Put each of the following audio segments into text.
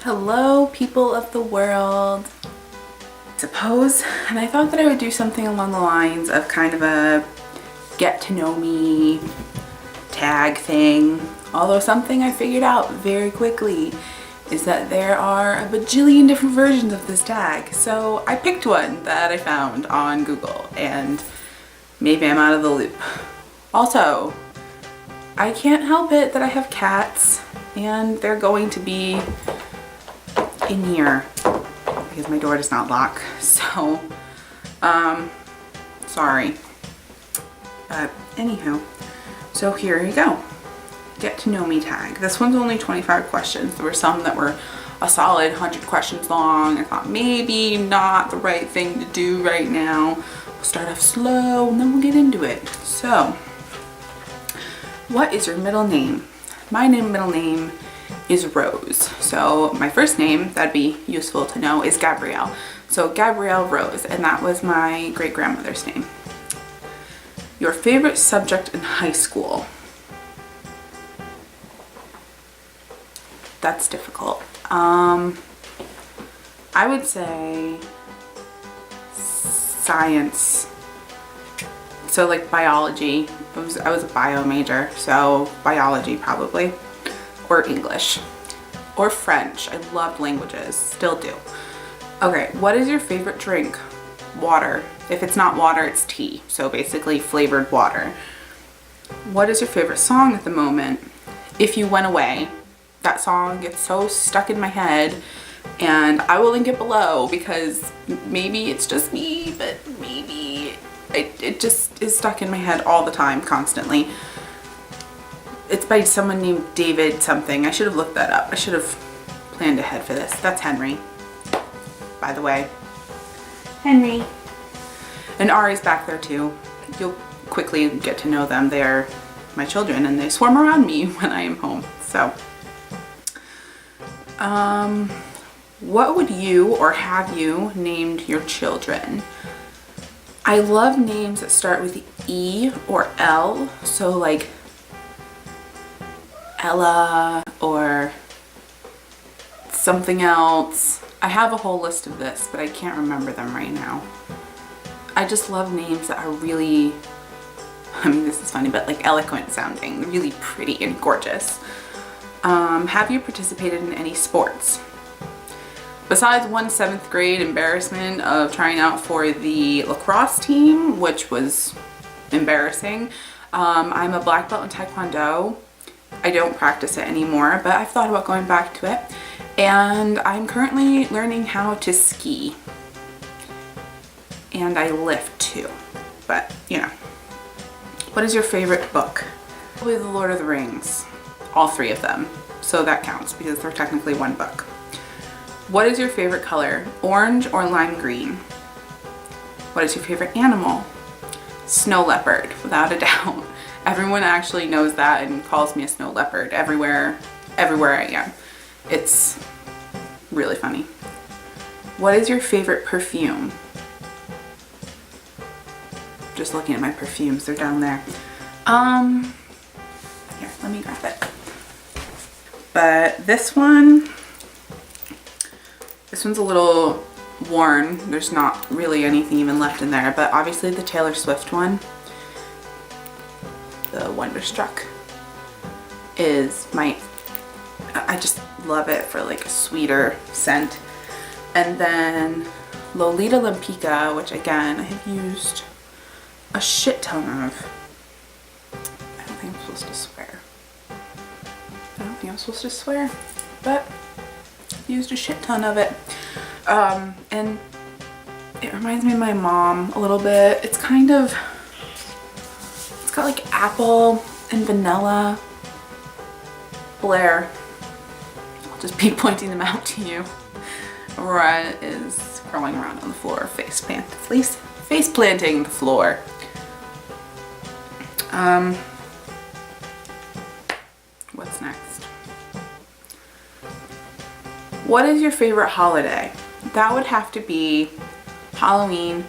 Hello, people of the world. Suppose, and I thought that I would do something along the lines of kind of a get to know me tag thing. Although something I figured out very quickly is that there are a bajillion different versions of this tag. So I picked one that I found on Google and maybe I'm out of the loop. Also, I can't help it that I have cats and they're going to be in here because my door does not lock. So, sorry. But anywho, so here you go. Get to know me tag. This one's only 25 questions. There were some that were a solid 100 questions long. I thought maybe not the right thing to do right now. We'll start off slow and then we'll get into it. So, what is your middle name? My middle name is Rose. So my first name, that'd be useful to know, is Gabrielle. So Gabrielle Rose, and that was my great-grandmother's name. Your favorite subject in high school? That's difficult. I would say science. So like biology. I was a bio major, so biology probably. Or English. Or French. I loved languages. Still do. Okay, what is your favorite drink? Water. If it's not water, it's tea. So basically flavored water. What is your favorite song at the moment? If You Went Away. That song gets so stuck in my head, and I will link it below because maybe it's just me, but maybe it just is stuck in my head all the time, constantly. It's by someone named David something. I should have looked that up. I should have planned ahead for this. That's Henry, by the way. Henry. And Ari's back there too. You'll quickly get to know them. They are my children and they swarm around me when I am home. So, what would you or have you named your children? I love names that start with E or L. So like Ella or something else. I have a whole list of this, but I can't remember them right now. I just love names that are really, I mean this is funny, but like eloquent sounding, really pretty and gorgeous. Have you participated in any sports? Besides one 7th grade embarrassment of trying out for the lacrosse team, which was embarrassing, I'm a black belt in Taekwondo. I don't practice it anymore, but I've thought about going back to it. And I'm currently learning how to ski. And I lift too, but you know. What is your favorite book? Probably The Lord of the Rings. All 3 of them. So that counts because they're technically one book. What is your favorite color? Orange or lime green? What is your favorite animal? Snow leopard, without a doubt. Everyone actually knows that and calls me a snow leopard everywhere I am. It's really funny. What is your favorite perfume? Just looking at my perfumes, they're down there. Here, let me grab it. But this one's a little worn. There's not really anything even left in there, but obviously the Taylor Swift one, the Wonderstruck, is I just love it for like a sweeter scent. And then Lolita Lampica, which again I have used a shit ton of. I don't think I'm supposed to swear. I don't think I'm supposed to swear, but I've used a shit ton of it. And it reminds me of my mom a little bit. It's got like apple and vanilla. Blair, I'll just be pointing them out to you. Aurora is crawling around on the floor, face planting the floor. What's next? What is your favorite holiday? That would have to be Halloween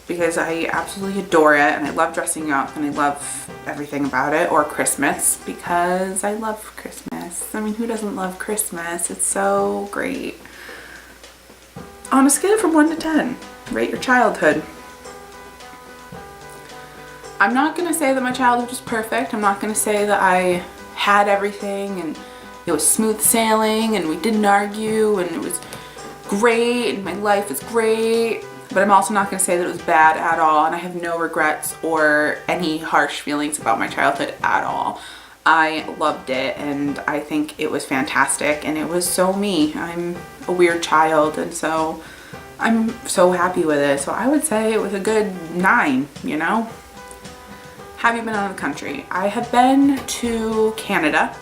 because I absolutely adore it and I love dressing up and I love everything about it, or Christmas because I love Christmas. I mean, who doesn't love Christmas? It's so great. On a scale from 1 to 10, rate your childhood. I'm not gonna say that my childhood was perfect. I'm not gonna say that I had everything and it was smooth sailing and we didn't argue and it was great and my life is great. But I'm also not gonna say that it was bad at all, and I have no regrets or any harsh feelings about my childhood at all. I loved it and I think it was fantastic and it was so me. I'm a weird child and so I'm so happy with it. So I would say it was a good 9, you know? Have you been out of the country? I have been to Canada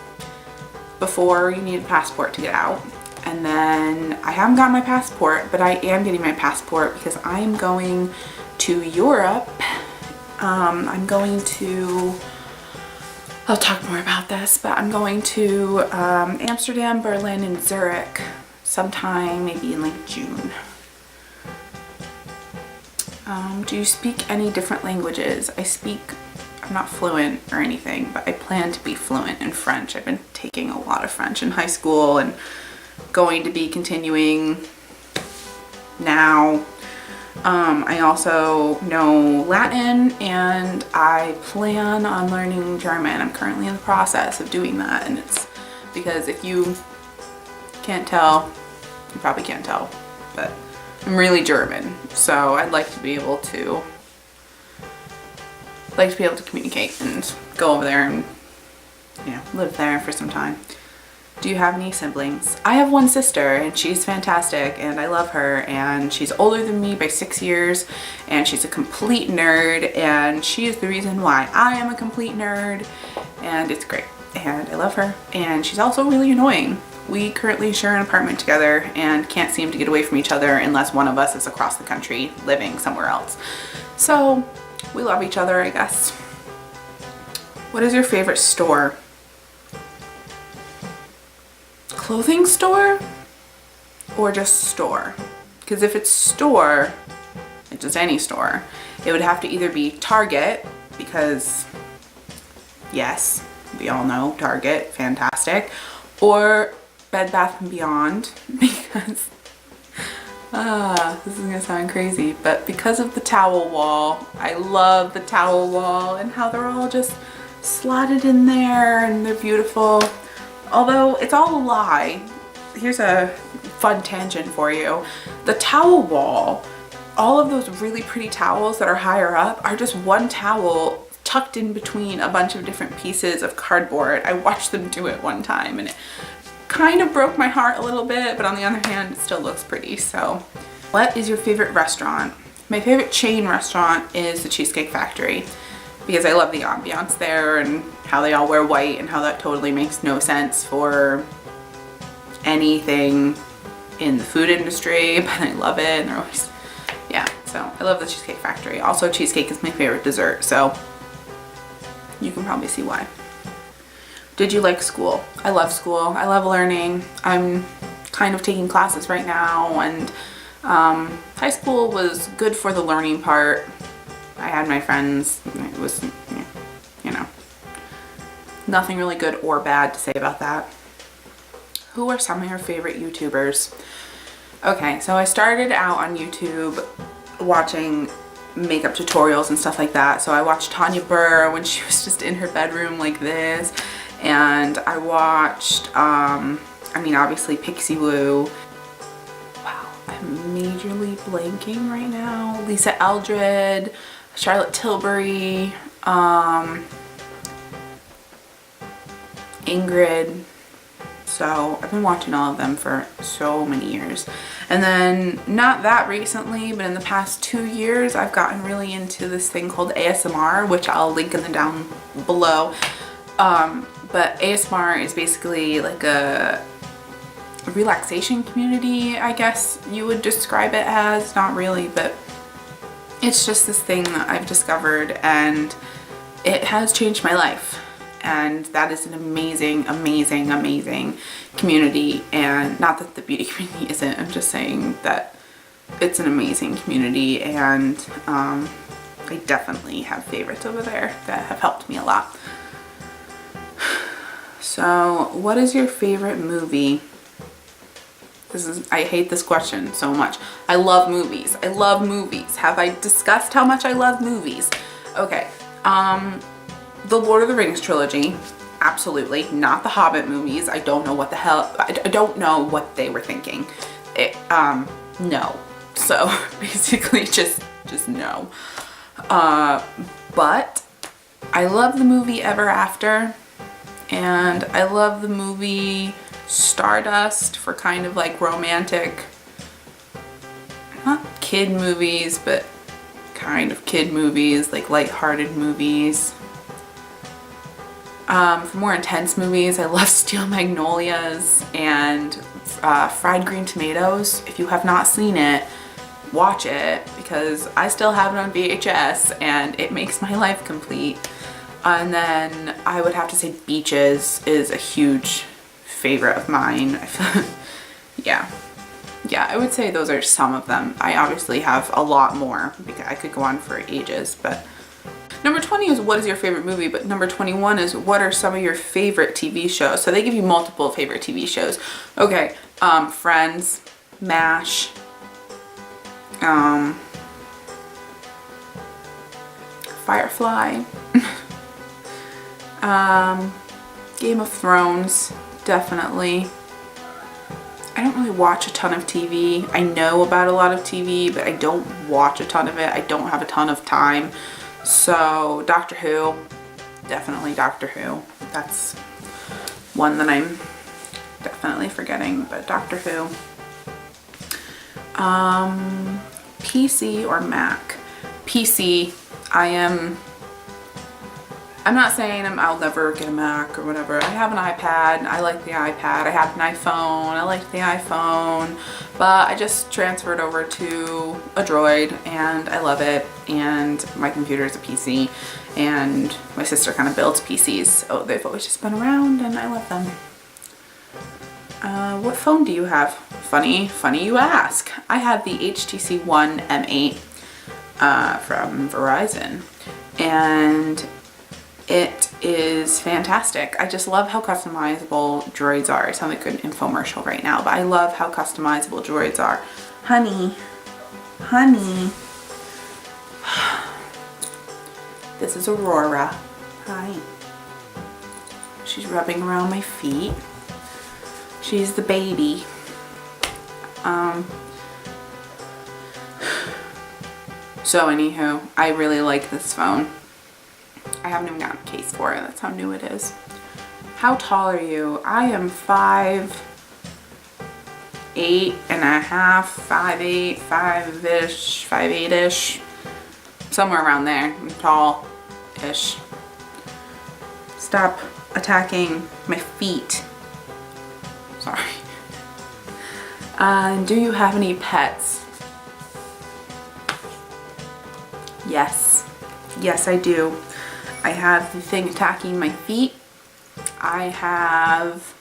before you need a passport to get out. And then I haven't got my passport, but I am getting my passport because I'm going to Europe. I'm going to, I'll talk more about this, but I'm going to Amsterdam, Berlin, and Zurich sometime maybe in like June. Do you speak any different languages? I'm not fluent or anything, but I plan to be fluent in French. I've been taking a lot of French in high school and going to be continuing now. I also know Latin and I plan on learning German. I'm currently in the process of doing that, and it's because if you can't tell, you probably can't tell, but I'm really German, so I'd like to be able to communicate and go over there and, you know, live there for some time. Do you have any siblings? I have one sister and she's fantastic and I love her, and she's older than me by 6 years and she's a complete nerd, and she is the reason why I am a complete nerd, and it's great and I love her. And she's also really annoying. We currently share an apartment together and can't seem to get away from each other unless one of us is across the country living somewhere else. So we love each other, I guess. What is your favorite store? Clothing store or just store? Because if it's store, like just any store, it would have to either be Target, because yes, we all know Target, fantastic, or Bed Bath & Beyond, because this is gonna sound crazy, but because of the towel wall. I love the towel wall and how they're all just slotted in there and they're beautiful. Although it's all a lie. Here's a fun tangent for you. The towel wall, all of those really pretty towels that are higher up are just one towel tucked in between a bunch of different pieces of cardboard. I watched them do it one time and it kind of broke my heart a little bit, but on the other hand, it still looks pretty. So, what is your favorite restaurant? My favorite chain restaurant is the Cheesecake Factory, because I love the ambiance there and how they all wear white and how that totally makes no sense for anything in the food industry, but I love it, and they're always, yeah, so I love the Cheesecake Factory. Also, cheesecake is my favorite dessert, so you can probably see why. Did you like school? I love school. I love learning. I'm kind of taking classes right now, and high school was good for the learning part. I had my friends. It was, you know, nothing really good or bad to say about that. Who are some of your favorite YouTubers? Okay, so I started out on YouTube watching makeup tutorials and stuff like that. So I watched Tanya Burr when she was just in her bedroom like this. And I watched, I mean, obviously PixiWoo. Wow, I'm majorly blanking right now. Lisa Eldred, Charlotte Tilbury, Ingrid. So I've been watching all of them for so many years. And then not that recently, but in the past 2 years, I've gotten really into this thing called ASMR, which I'll link in the down below. But ASMR is basically like a relaxation community, I guess you would describe it as. Not really, but it's just this thing that I've discovered and it has changed my life. And that is an amazing, amazing, amazing community. And not that the beauty community isn't, I'm just saying that it's an amazing community, and I definitely have favorites over there that have helped me a lot. So, what is your favorite movie? I hate this question so much. I love movies. I love movies. Have I discussed how much I love movies? Okay. The Lord of the Rings trilogy. Absolutely. Not the Hobbit movies. I don't know what the hell, I don't know what they were thinking. No. So basically just no. But I love the movie Ever After, and I love the movie Stardust for kind of like romantic, not kid movies, but kind of kid movies, like lighthearted movies. For more intense movies, I love Steel Magnolias and Fried Green Tomatoes. If you have not seen it, watch it, because I still have it on VHS and it makes my life complete. And then I would have to say Beaches is a huge favorite of mine. Yeah, I would say those are some of them. I obviously have a lot more because I could go on for ages, but number 20 is what is your favorite movie, but number 21 is what are some of your favorite TV shows. So they give you multiple favorite TV shows. Okay, Friends, MASH, Firefly, Game of Thrones, definitely. I don't really watch a ton of TV. I know about a lot of TV, but I don't watch a ton of it. I don't have a ton of time. So Doctor Who, definitely Doctor Who. That's one that I'm definitely forgetting, but Doctor Who. PC or Mac? PC. I'm not saying I'll never get a Mac or whatever. I have an iPad. I like the iPad. I have an iPhone. I like the iPhone. But I just transferred over to a Droid and I love it. And my computer is a PC. And my sister kind of builds PCs. So they've always just been around and I love them. What phone do you have? Funny you ask. I have the HTC One M8 from Verizon. And it is fantastic. I just love how customizable droids are. I sound like an infomercial right now, but I love how customizable droids are. Honey. This is Aurora. Hi. She's rubbing around my feet. She's the baby. So anywho, I really like this phone. I haven't even gotten a case for it. That's how new it is. How tall are you? I am 5'8" and a half, 5'8", 5-ish, 5'8"-ish. Somewhere around there. I'm tall-ish. Stop attacking my feet. Sorry. Do you have any pets? Yes. Yes, I do. I have the thing attacking my feet. I have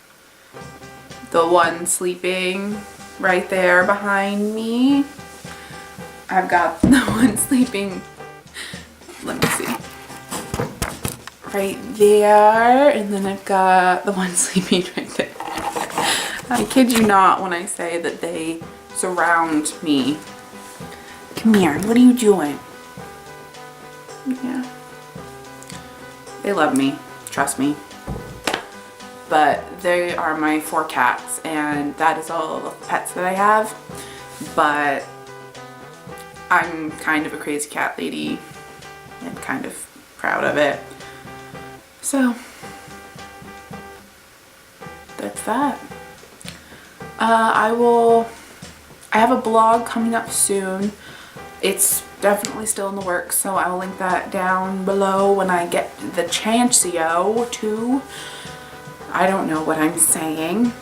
the one sleeping right there behind me. I've got the one sleeping, let me see, right there. And then I've got the one sleeping right there. I kid you not when I say that they surround me. Come here, what are you doing? Yeah. They love me, trust me. But they are my 4 cats and that is all the pets that I have. But I'm kind of a crazy cat lady and kind of proud of it. So that's that. I have a blog coming up soon. It's definitely still in the works, so I will link that down below when I get the chance-o to. I don't know what I'm saying.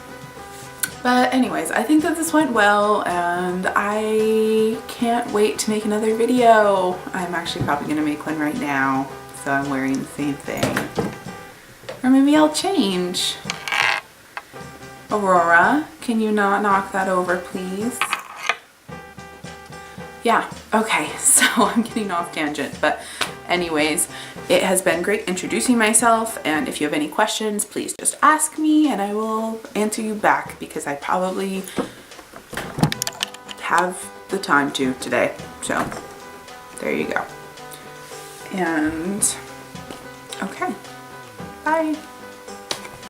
But anyways, I think that this went well and I can't wait to make another video. I'm actually probably going to make one right now, so I'm wearing the same thing. Or maybe I'll change. Aurora, can you not knock that over, please? yeah, okay, so I'm getting off tangent, but anyways, it has been great introducing myself, and if you have any questions, please just ask me and I will answer you back, because I probably have the time to today. So there you go. And okay, bye.